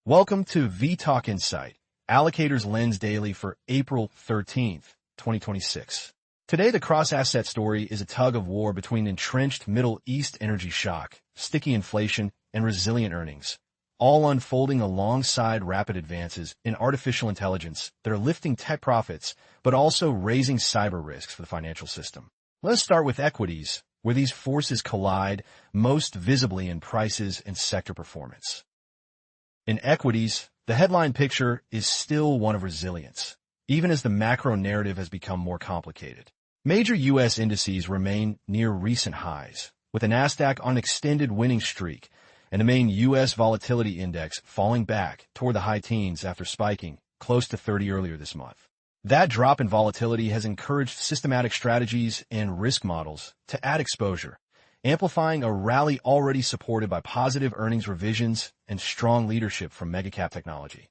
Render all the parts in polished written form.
Welcome to vTalkInsight, Allocator's Lens Daily for April 13th, 2026. Today, the cross-asset story is a tug-of-war between entrenched Middle East energy shock, sticky inflation, and resilient earnings, all unfolding alongside rapid advances in artificial intelligence that are lifting tech profits but also raising cyber risks for the financial system. Let's start with equities, where these forces collide most visibly in prices and sector performance. In equities, the headline picture is still one of resilience, even as the macro narrative has become more complicated. Major U.S. indices remain near recent highs, with the Nasdaq on an extended winning streak and the main U.S. volatility index falling back toward the high teens after spiking close to 30 earlier this month. That drop in volatility has encouraged systematic strategies and risk models to add exposure, amplifying a rally already supported by positive earnings revisions and strong leadership from megacap technology.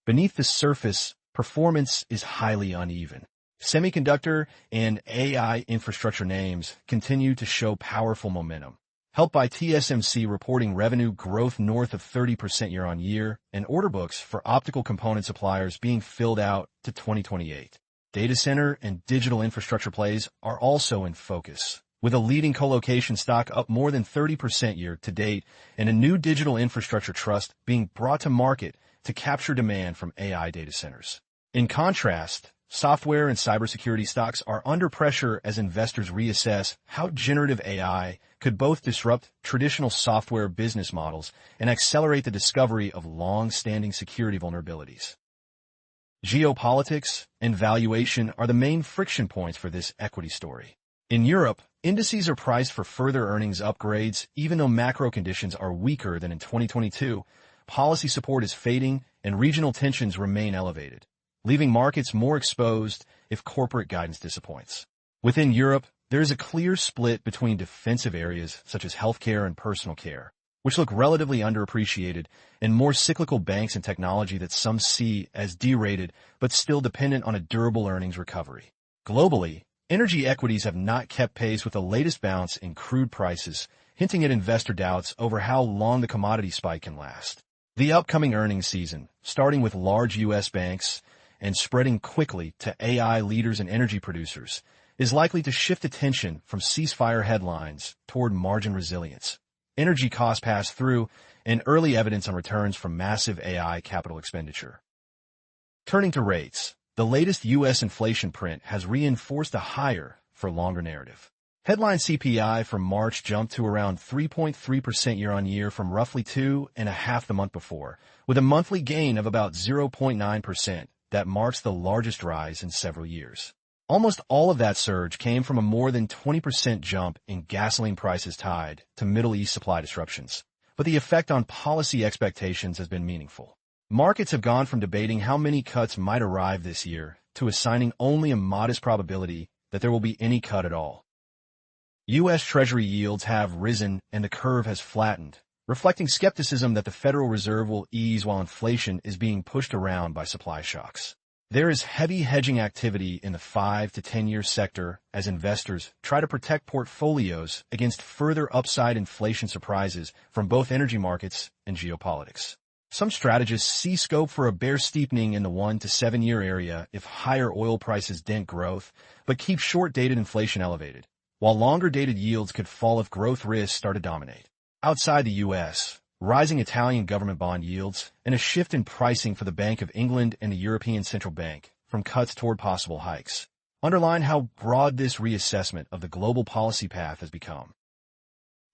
Beneath the surface, performance is highly uneven. Semiconductor and AI infrastructure names continue to show powerful momentum, helped by TSMC reporting revenue growth north of 30% year-on-year and order books for optical component suppliers being filled out to 2028. Data center and digital infrastructure plays are also in focus, with a leading colocation stock up more than 30% year-to-date and a new digital infrastructure trust being brought to market to capture demand from AI data centers. In contrast, software and cybersecurity stocks are under pressure as investors reassess how generative AI could both disrupt traditional software business models and accelerate the discovery of long-standing security vulnerabilities. Geopolitics and valuation are the main friction points for this equity story. In Europe, indices are priced for further earnings upgrades, even though macro conditions are weaker than in 2022. Policy support is fading, and regional tensions remain elevated, leaving markets more exposed if corporate guidance disappoints. Within Europe, there is a clear split between defensive areas such as healthcare and personal care, which look relatively underappreciated, and more cyclical banks and technology that some see as derated but still dependent on a durable earnings recovery. Globally, energy equities have not kept pace with the latest bounce in crude prices, hinting at investor doubts over how long the commodity spike can last. The upcoming earnings season, starting with large U.S. banks and spreading quickly to AI leaders and energy producers, is likely to shift attention from ceasefire headlines toward margin resilience, energy cost pass-through, and early evidence on returns from massive AI capital expenditure. Turning to rates, the latest U.S. inflation print has reinforced a higher for longer narrative. Headline CPI for March jumped to around 3.3% year-on-year from roughly 2.5% the month before, with a monthly gain of about 0.9% that marks the largest rise in several years. Almost all of that surge came from a more than 20% jump in gasoline prices tied to Middle East supply disruptions, but the effect on policy expectations has been meaningful. Markets have gone from debating how many cuts might arrive this year to assigning only a modest probability that there will be any cut at all. U.S. Treasury yields have risen and the curve has flattened, reflecting skepticism that the Federal Reserve will ease while inflation is being pushed around by supply shocks. There is heavy hedging activity in the 5 to 10-year sector as investors try to protect portfolios against further upside inflation surprises from both energy markets and geopolitics. Some strategists see scope for a bear steepening in the 1 to 7-year area if higher oil prices dent growth, but keep short-dated inflation elevated, while longer-dated yields could fall if growth risks start to dominate. Outside the U.S., rising Italian government bond yields and a shift in pricing for the Bank of England and the European Central Bank from cuts toward possible hikes underline how broad this reassessment of the global policy path has become.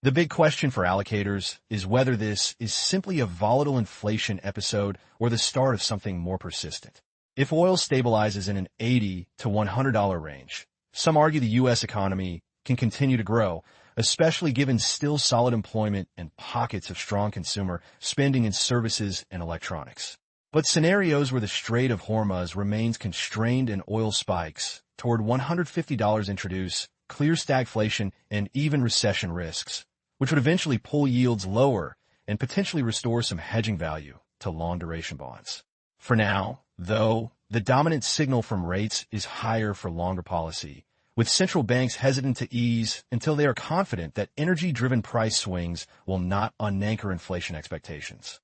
The big question for allocators is whether this is simply a volatile inflation episode or the start of something more persistent. If oil stabilizes in an $80 to $100 range, some argue the U.S. economy can continue to grow, especially given still solid employment and pockets of strong consumer spending in services and electronics. But scenarios where the Strait of Hormuz remains constrained and oil spikes toward $150 introduce clear stagflation and even recession risks, which would eventually pull yields lower and potentially restore some hedging value to long-duration bonds. For now, though, the dominant signal from rates is higher for longer policy, with central banks hesitant to ease until they are confident that energy-driven price swings will not unanchor inflation expectations.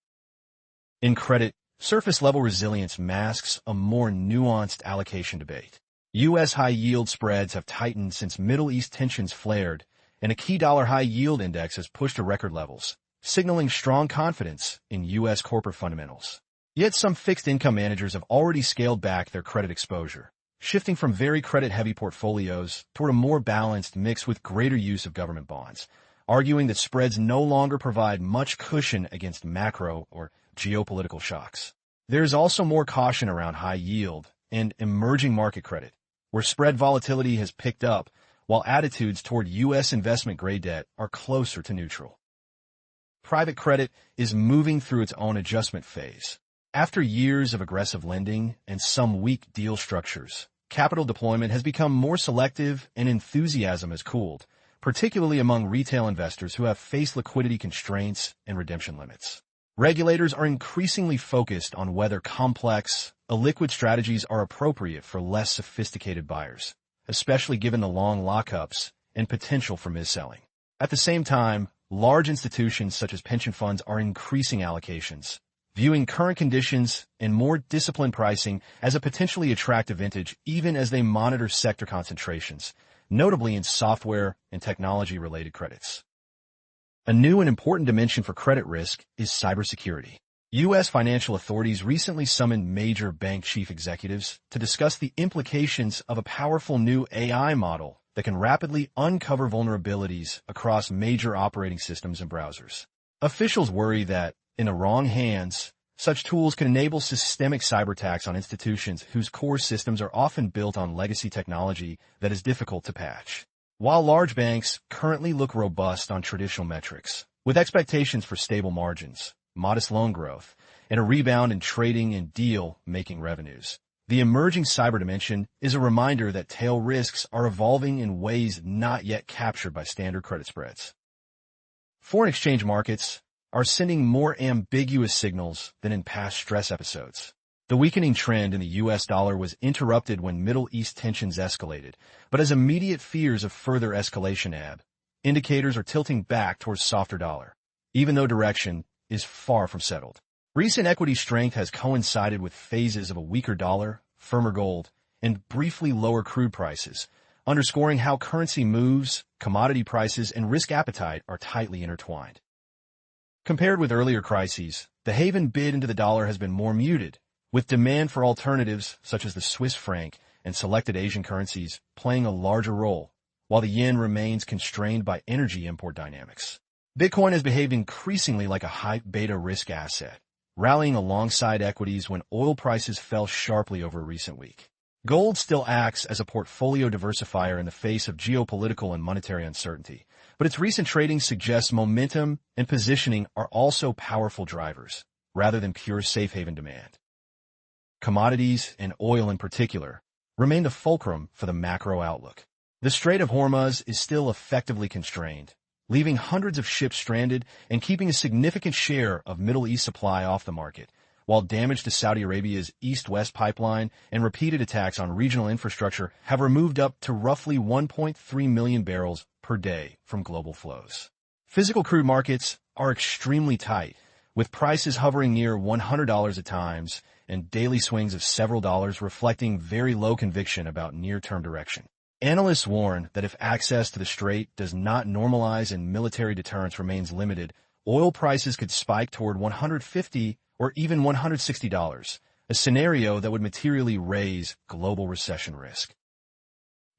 In credit, surface-level resilience masks a more nuanced allocation debate. U.S. high-yield spreads have tightened since Middle East tensions flared, and a key dollar high-yield index has pushed to record levels, signaling strong confidence in U.S. corporate fundamentals. Yet some fixed-income managers have already scaled back their credit exposure, shifting from very credit-heavy portfolios toward a more balanced mix with greater use of government bonds, arguing that spreads no longer provide much cushion against macro or geopolitical shocks. There is also more caution around high yield and emerging market credit, where spread volatility has picked up, while attitudes toward U.S. investment-grade debt are closer to neutral. Private credit is moving through its own adjustment phase. After years of aggressive lending and some weak deal structures, capital deployment has become more selective and enthusiasm has cooled, particularly among retail investors who have faced liquidity constraints and redemption limits. Regulators are increasingly focused on whether complex, illiquid strategies are appropriate for less sophisticated buyers, especially given the long lockups and potential for mis-selling. At the same time, large institutions such as pension funds are increasing allocations, viewing current conditions and more disciplined pricing as a potentially attractive vintage even as they monitor sector concentrations, notably in software and technology-related credits. A new and important dimension for credit risk is cybersecurity. U.S. financial authorities recently summoned major bank chief executives to discuss the implications of a powerful new AI model that can rapidly uncover vulnerabilities across major operating systems and browsers. Officials worry that, in the wrong hands, such tools can enable systemic cyber attacks on institutions whose core systems are often built on legacy technology that is difficult to patch. While large banks currently look robust on traditional metrics, with expectations for stable margins, modest loan growth, and a rebound in trading and deal-making revenues, the emerging cyber dimension is a reminder that tail risks are evolving in ways not yet captured by standard credit spreads. Foreign exchange markets are sending more ambiguous signals than in past stress episodes. The weakening trend in the U.S. dollar was interrupted when Middle East tensions escalated, but as immediate fears of further escalation ebb, indicators are tilting back towards softer dollar, even though direction is far from settled. Recent equity strength has coincided with phases of a weaker dollar, firmer gold, and briefly lower crude prices, underscoring how currency moves, commodity prices, and risk appetite are tightly intertwined. Compared with earlier crises, the haven bid into the dollar has been more muted, with demand for alternatives such as the Swiss franc and selected Asian currencies playing a larger role, while the yen remains constrained by energy import dynamics. Bitcoin has behaved increasingly like a high beta risk asset, rallying alongside equities when oil prices fell sharply over a recent week. Gold still acts as a portfolio diversifier in the face of geopolitical and monetary uncertainty, but its recent trading suggests momentum and positioning are also powerful drivers, rather than pure safe haven demand. Commodities, and oil in particular, remain the fulcrum for the macro outlook. The Strait of Hormuz is still effectively constrained, leaving hundreds of ships stranded and keeping a significant share of Middle East supply off the market, while damage to Saudi Arabia's East-West pipeline and repeated attacks on regional infrastructure have removed up to roughly 1.3 million barrels per day from global flows. Physical crude markets are extremely tight, with prices hovering near $100 at times and daily swings of several dollars reflecting very low conviction about near-term direction. Analysts warn that if access to the strait does not normalize and military deterrence remains limited, oil prices could spike toward $150 or even $160, a scenario that would materially raise global recession risk.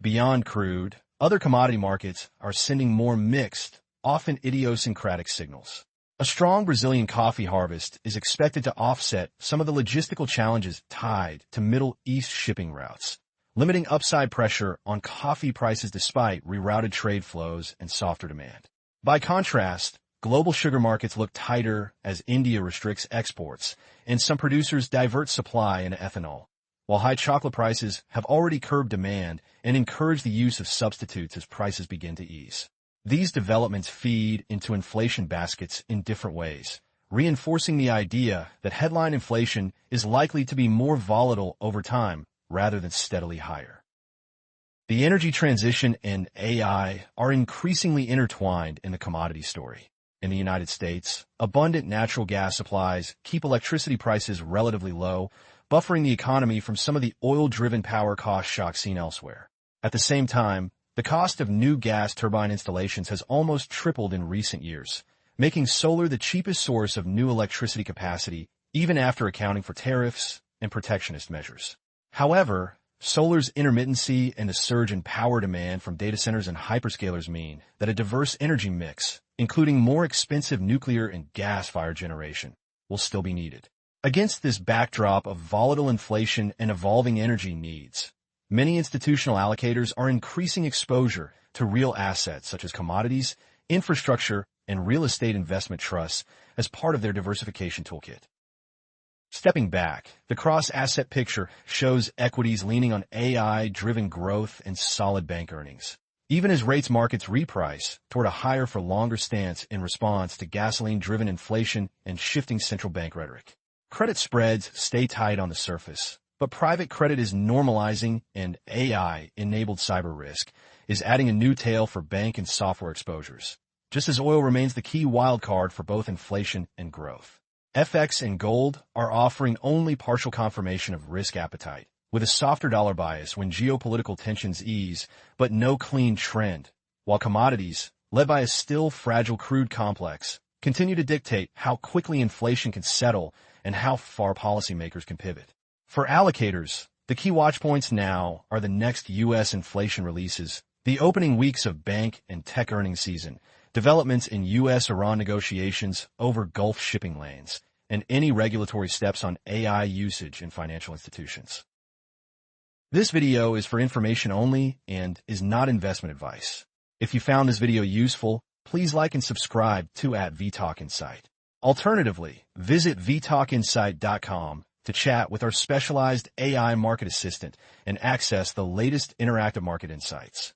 Beyond crude, other commodity markets are sending more mixed, often idiosyncratic signals. A strong Brazilian coffee harvest is expected to offset some of the logistical challenges tied to Middle East shipping routes, limiting upside pressure on coffee prices despite rerouted trade flows and softer demand. By contrast, global sugar markets look tighter as India restricts exports and some producers divert supply into ethanol, while high chocolate prices have already curbed demand and encouraged the use of substitutes as prices begin to ease. These developments feed into inflation baskets in different ways, reinforcing the idea that headline inflation is likely to be more volatile over time rather than steadily higher. The energy transition and AI are increasingly intertwined in the commodity story. In the United States, abundant natural gas supplies keep electricity prices relatively low, buffering the economy from some of the oil-driven power cost shocks seen elsewhere. At the same time, the cost of new gas turbine installations has almost tripled in recent years, making solar the cheapest source of new electricity capacity, even after accounting for tariffs and protectionist measures. However, solar's intermittency and the surge in power demand from data centers and hyperscalers mean that a diverse energy mix, including more expensive nuclear and gas-fired generation, will still be needed. Against this backdrop of volatile inflation and evolving energy needs, many institutional allocators are increasing exposure to real assets such as commodities, infrastructure, and real estate investment trusts as part of their diversification toolkit. Stepping back, the cross-asset picture shows equities leaning on AI-driven growth and solid bank earnings, even as rates markets reprice toward a higher-for-longer stance in response to gasoline-driven inflation and shifting central bank rhetoric. Credit spreads stay tight on the surface, but private credit is normalizing, and AI-enabled cyber risk is adding a new tail for bank and software exposures, just as oil remains the key wildcard for both inflation and growth. FX and gold are offering only partial confirmation of risk appetite, with a softer dollar bias when geopolitical tensions ease, but no clean trend, while commodities, led by a still fragile crude complex, continue to dictate how quickly inflation can settle and how far policymakers can pivot. For allocators, the key watch points now are the next U.S. inflation releases, the opening weeks of bank and tech earnings season, developments in U.S.-Iran negotiations over Gulf shipping lanes, and any regulatory steps on AI usage in financial institutions. This video is for information only and is not investment advice. If you found this video useful, please like and subscribe to @vTalkInsight. Alternatively, visit vTalkInsight.com to chat with our specialized AI market assistant and access the latest interactive market insights.